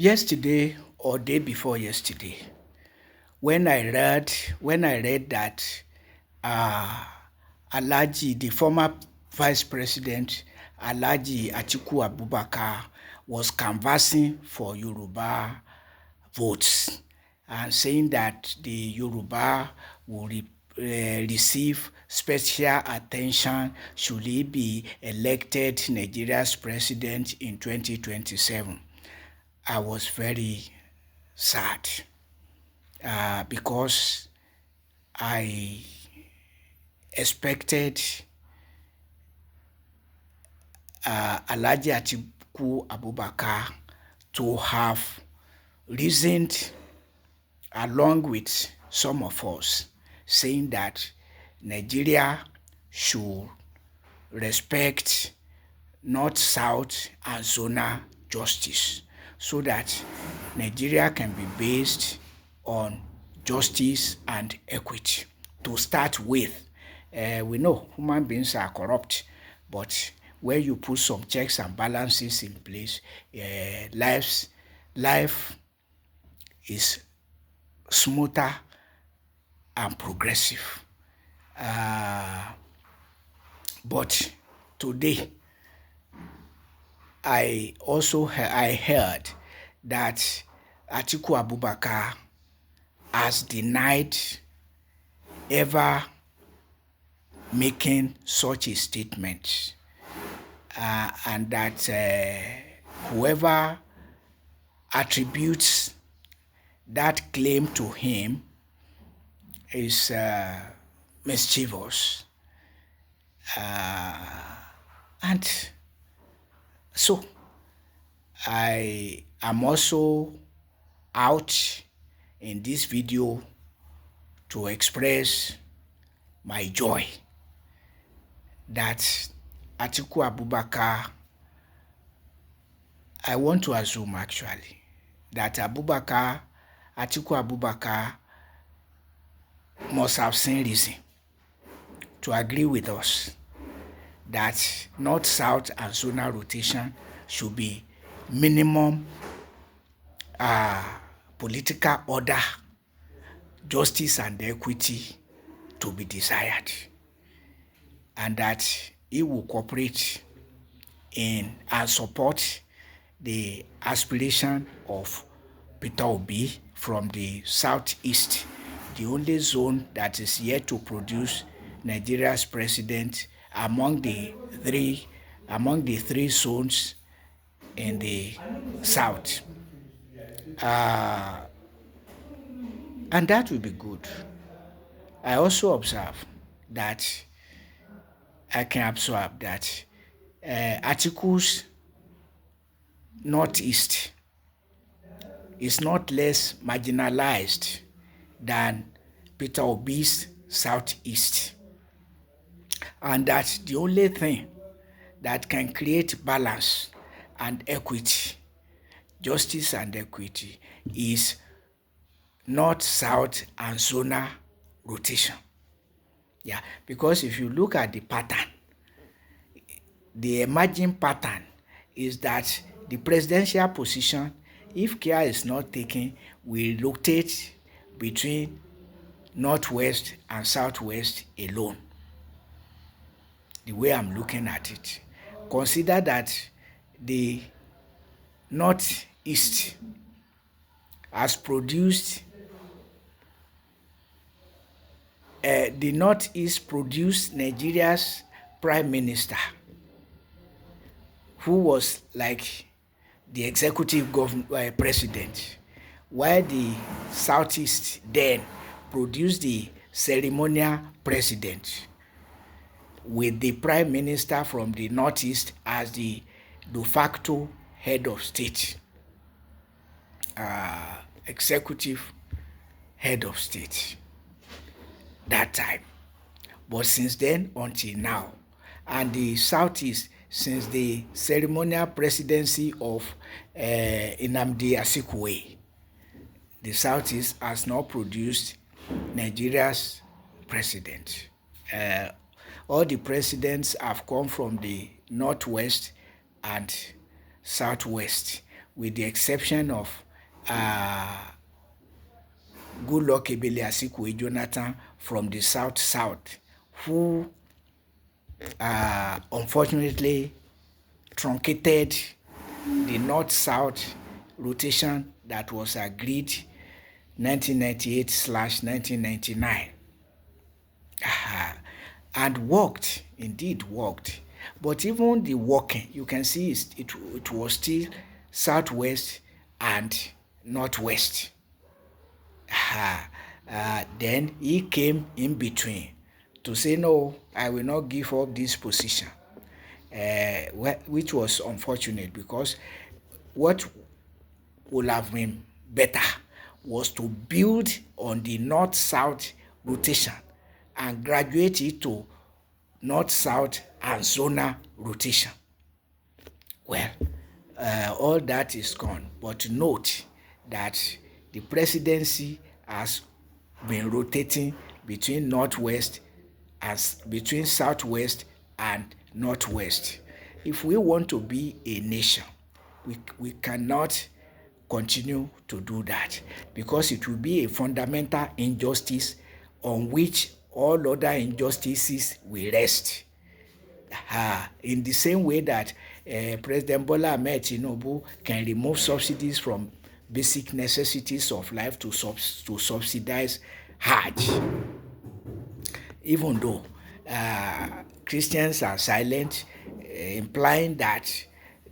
Yesterday or day before yesterday, when I read that uh, Alhaji, the former Vice President Alhaji Atiku Abubakar, was canvassing for Yoruba votes and saying that the Yoruba will receive special attention should he be elected Nigeria's president in 2027. I was very sad because I expected Alhaji Atiku Abubakar to have reasoned along with some of us, saying that Nigeria should respect North, South, and zonal justice so that Nigeria can be based on justice and equity. To start with, we know human beings are corrupt, but when you put some checks and balances in place, life is smoother and progressive. But today, I heard that Atiku Abubakar has denied ever making such a statement, and that whoever attributes that claim to him is mischievous. And so I am also out in this video to express my joy that Atiku Abubakar, I want to assume actually, that Atiku Abubakar must have seen reason to agree with us that North, South, and zonal rotation should be minimum political order, justice, and equity to be desired, and that he will cooperate in and support the aspiration of Peter Obi from the southeast, the only zone that is yet to produce Nigeria's president among the three zones in the south. And that will be good. I also observe that Atiku's northeast is not less marginalized than Peter Obi's southeast, and that the only thing that can create balance and equity, justice and equity, is North, South, and zonal rotation. Yeah, because if you look at the pattern, the emerging pattern is that the presidential position, if care is not taken, will rotate between northwest and southwest alone. The way I'm looking at it, consider that the northeast has produced Nigeria's prime minister, who was like the executive president, while the southeast then produced the ceremonial president, with the prime minister from the northeast as the de facto head of state, executive head of state that time. But since then until now, and the southeast, since the ceremonial presidency of Nnamdi Azikiwe, the southeast has not produced Nigeria's president. All the presidents have come from the northwest and southwest, with the exception of Goodluck Ebele Asikwe Jonathan from the South, who unfortunately truncated the North-South rotation that was agreed 1998/1999. And worked, indeed worked. But even the working, you can see it was still Southwest and Northwest. Then he came in between to say, no, I will not give up this position, which was unfortunate because what would have been better was to build on the North-South rotation and graduate it to North-South and zonal rotation. Well, all that is gone. But note that the presidency has been rotating between Northwest as between Southwest and Northwest. If we want to be a nation, we cannot continue to do that because it will be a fundamental injustice on which all other injustices will rest. In the same way that President Bola Ahmed Tinubu can remove subsidies from basic necessities of life to subsidize Hajj, even though Christians are silent, implying that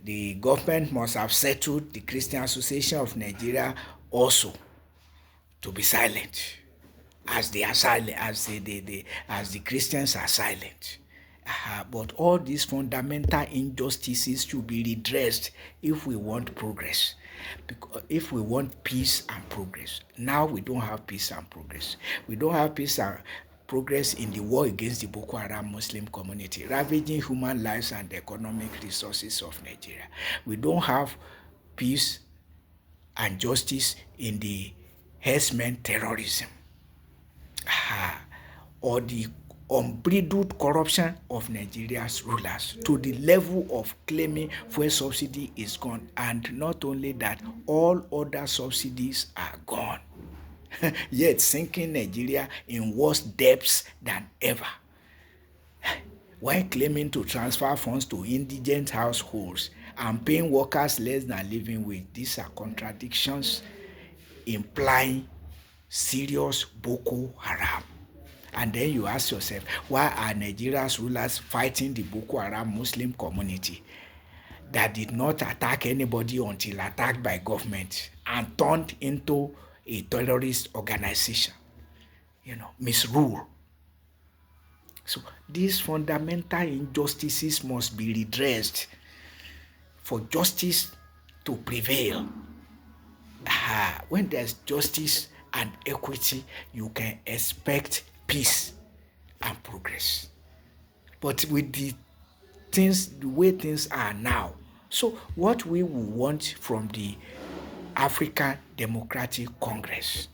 the government must have settled the Christian Association of Nigeria also to be silent, as they are silent, as the Christians are silent. But all these fundamental injustices should be redressed if we want progress. Because if we want peace and progress, now we don't have peace and progress. We don't have peace and progress in the war against the Boko Haram Muslim community, ravaging human lives and the economic resources of Nigeria. We don't have peace and justice in the herdsmen terrorism, or the unbridled corruption of Nigeria's rulers to the level of claiming fuel subsidy is gone. And not only that, all other subsidies are gone, yet sinking Nigeria in worse debts than ever, while claiming to transfer funds to indigent households and paying workers less than living wage. These are contradictions implying serious Boko Haram. And then you ask yourself, why are Nigeria's rulers fighting the Boko Haram Muslim community that did not attack anybody until attacked by government and turned into a terrorist organization? Misrule. So these fundamental injustices must be redressed for justice to prevail. When there's justice and equity, you can expect peace and progress. But with the way things are now, so what we will want from the African Democratic Congress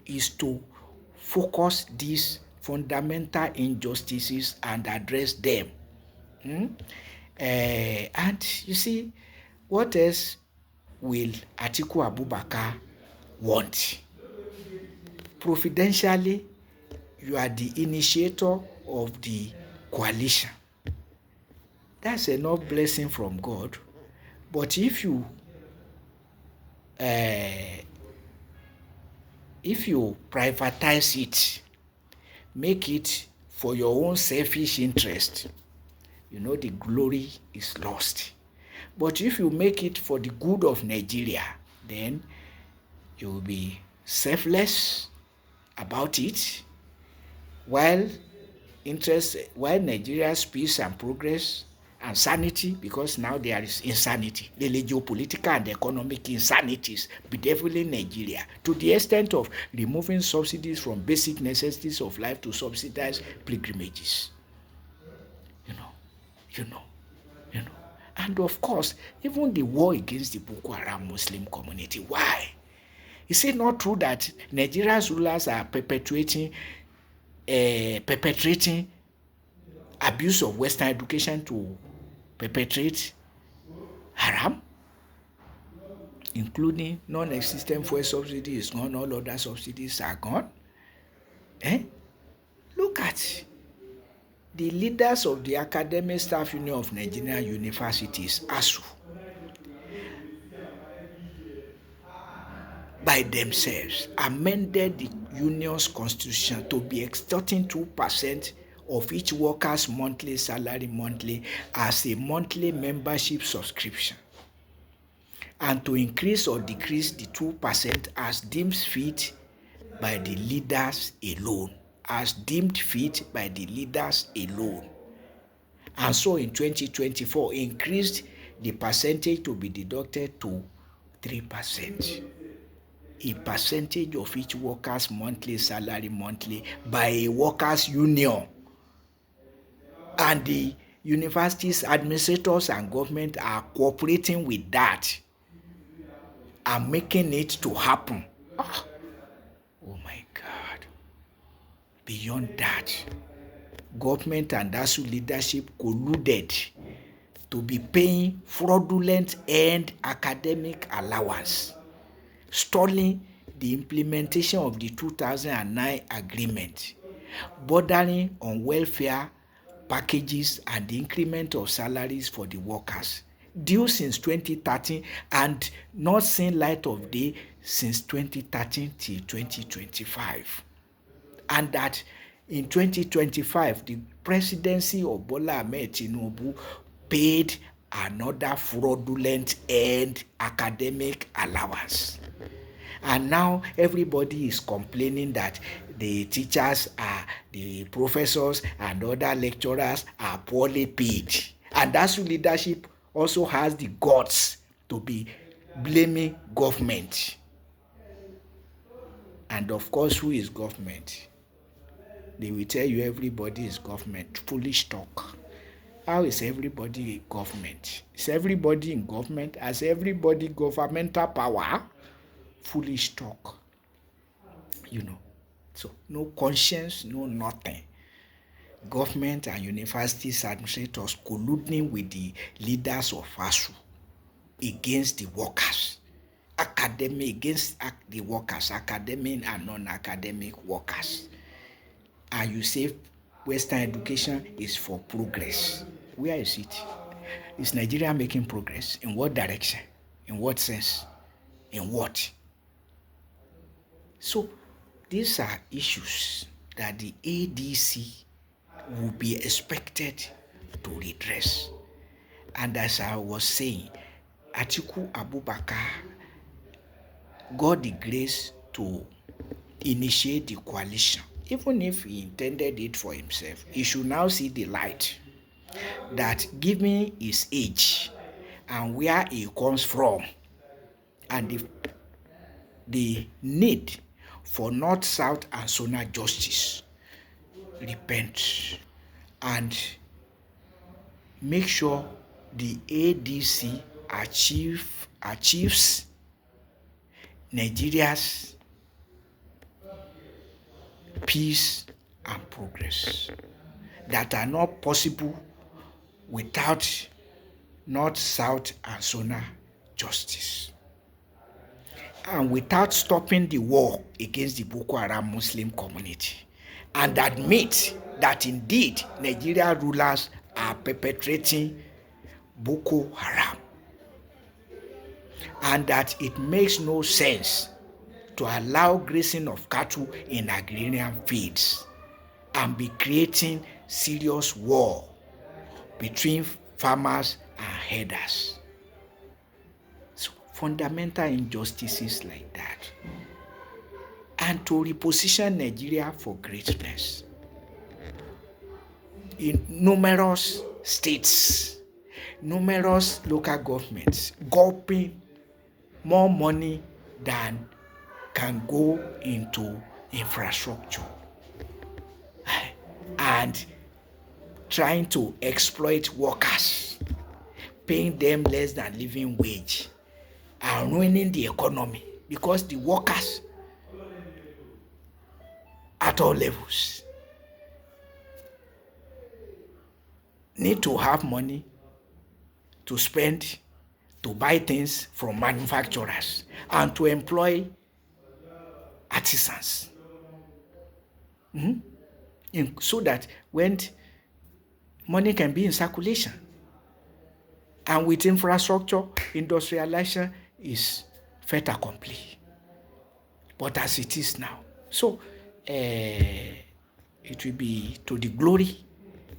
is to focus these fundamental injustices and address them. And you see, what else will Atiku Abubakar want? Providentially, you are the initiator of the coalition. That's enough blessing from God. But if you privatize it, make it for your own selfish interest, the glory is lost. But if you make it for the good of Nigeria, then you will be selfless about it, while Nigeria's peace and progress and sanity, because now there is insanity, the geopolitical and economic insanities bedeviling Nigeria to the extent of removing subsidies from basic necessities of life to subsidize pilgrimages. And of course, even the war against the Boko Haram Muslim community. Why? Is it not true that Nigeria's rulers are perpetrating abuse of Western education to perpetrate haram? including non-existent fuel subsidy is gone, all other subsidies are gone. Look at the leaders of the Academic Staff Union of Nigerian Universities, ASU, by themselves amended the union's constitution to be extorting 2% of each worker's monthly salary monthly as a monthly membership subscription, and to increase or decrease the 2% as deemed fit by the leaders alone, And so in 2024, increased the percentage to be deducted to 3%. A percentage of each worker's monthly salary monthly by a workers' union. And the universities, administrators, and government are cooperating with that and making it to happen. Oh my God. Beyond that, government and ASU leadership colluded to be paying fraudulent end academic allowance, stalling the implementation of the 2009 agreement, bordering on welfare packages and the increment of salaries for the workers, due since 2013 and not seen light of day since 2013 till 2025. And that in 2025, the presidency of Bola Ahmed Tinubu paid another fraudulent end academic allowance. And now everybody is complaining that the teachers, the professors, and other lecturers are poorly paid. And ASU leadership also has the guts to be blaming government. And of course, who is government? They will tell you everybody is government. Foolish talk. How is everybody government? Is everybody in government? Has everybody governmental power? Foolish talk. So no conscience, no nothing. Government and universities administrators colluding with the leaders of ASU against the workers. Against the workers, academic and non-academic workers. And you say Western education is for progress. Where is it? Is Nigeria making progress? In what direction? In what sense? In what? So these are issues that the ADC will be expected to redress. And as I was saying, Atiku Abubakar got the grace to initiate the coalition. Even if he intended it for himself, he should now see the light that given his age and where he comes from and the need for North, South, and zonal justice, repent and make sure the ADC achieves Nigeria's peace and progress that are not possible without North, South, and zonal justice, and without stopping the war against the Boko Haram Muslim community, and admit that indeed Nigerian rulers are perpetrating Boko Haram, and that it makes no sense to allow grazing of cattle in agrarian fields and be creating serious war between farmers and herders. So fundamental injustices like that. And to reposition Nigeria for greatness. In numerous states, numerous local governments gulping more money than can go into infrastructure and trying to exploit workers, paying them less than living wage and ruining the economy because the workers at all levels need to have money to spend to buy things from manufacturers and to employ artisans. So that when money can be in circulation, and with infrastructure, industrialization is fait accompli. But as it is now, so it will be to the glory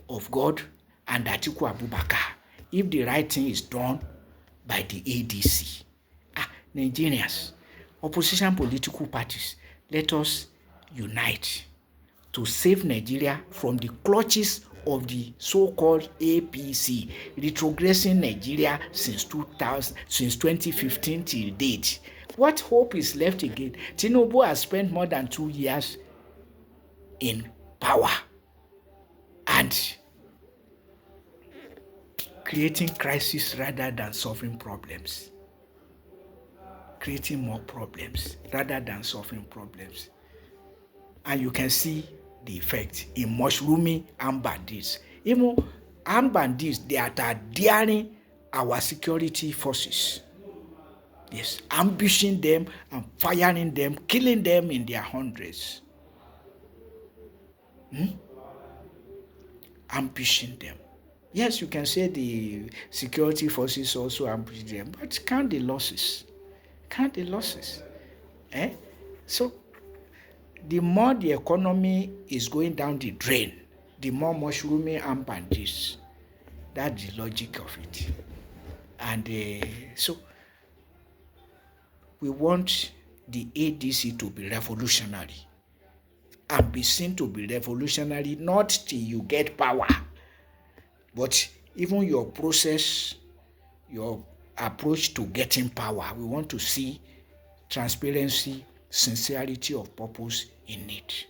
of God and Atiku Abubakar if the right thing is done by the ADC. Nigerians, opposition political parties, let us unite to save Nigeria from the clutches of the so-called APC, retrogressing Nigeria since 2015 till date. What hope is left again? Tinubu has spent more than 2 years in power and creating crisis rather than solving problems. Creating more problems rather than solving problems. And you can see the effect in mushrooming armed bandits. Even armed bandits, they are daring our security forces. Yes, ambushing them and firing them, killing them in their hundreds. Ambushing them. Yes, you can say the security forces also ambush them, but count the losses. Count the losses. So the more the economy is going down the drain, the more mushrooming armed bandits. That's the logic of it. And so we want the ADC to be revolutionary and be seen to be revolutionary not till you get power, but even your process, your approach to getting power. We want to see transparency, sincerity of purpose in it.